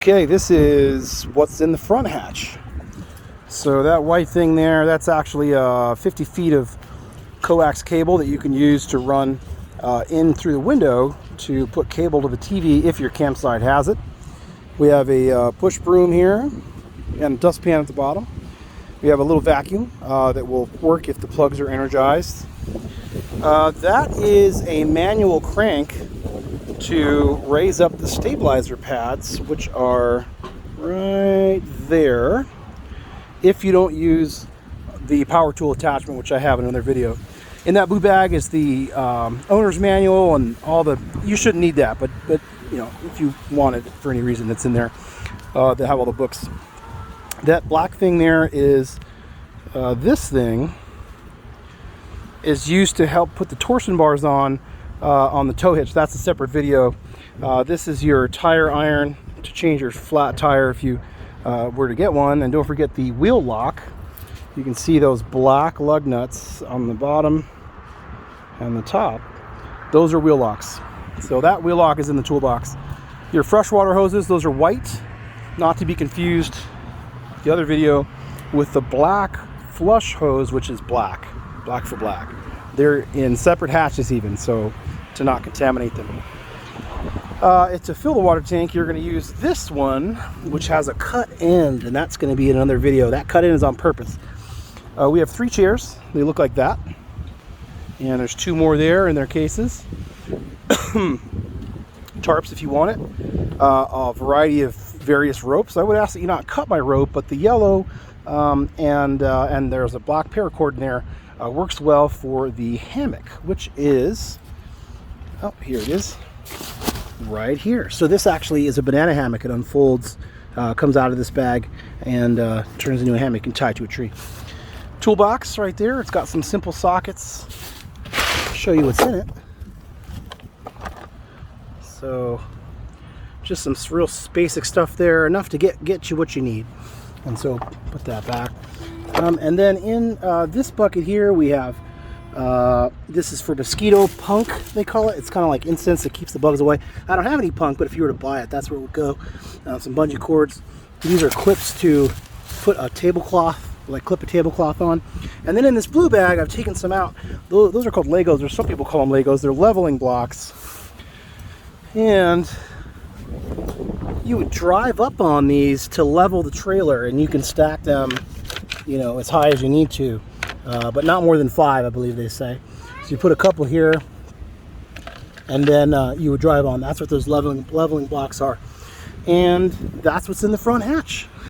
Okay, this is what's in the front hatch. So that white thing there, that's actually 50 feet of coax cable that you can use to run in through the window to put cable to the TV if your campsite has it. We have a push broom here and a dustpan at the bottom. We have a little vacuum that will work if the plugs are energized. That is a manual crank to raise up the stabilizer pads, which are right there, if you don't use the power tool attachment, which I have in another video. In that blue bag is the owner's manual and all the, you shouldn't need that, but you know, if you want it for any reason, it's in there. They have all the books. That black thing there is this thing is used to help put the torsion bars on the tow hitch. That's a separate video. This is your tire iron to change your flat tire if you were to get one. And don't forget the wheel lock. You can see those black lug nuts on the bottom and the top. Those are wheel locks. So that wheel lock is in the toolbox. Your freshwater hoses, those are white, not to be confused, the other video, with the black flush hose, which is black for black. They're in separate hatches even, so to not contaminate them. To fill the water tank, you're going to use this one, which has a cut end, and that's going to be in another video. That cut end is on purpose. We have 3 chairs. They look like that. And there's 2 more there in their cases. Tarps if you want it. A variety of various ropes. I would ask that you not cut my rope, but the yellow and there's a black paracord in there. Works well for the hammock, which is, oh, here it is, right here. So this actually is a banana hammock. It unfolds, comes out of this bag, and turns into a hammock and tie to a tree. Toolbox right there. It's got some simple sockets. I'll show you what's in it. So just some real basic stuff there, enough to get you what you need. And so put that back. And then in this bucket here we have, this is for mosquito punk, they call it. It's kind of like incense that keeps the bugs away. I don't have any punk, but if you were to buy it, that's where it would go. Some bungee cords. These are clips to put a tablecloth, like clip a tablecloth on. And then in this blue bag, I've taken some out. Those are called Legos, or some people call them Legos. They're leveling blocks. And you would drive up on these to level the trailer, and you can stack them, you know, as high as you need to, but not more than 5, I believe they say. So you put a couple here, and then you would drive on. That's what those leveling blocks are, and that's what's in the front hatch.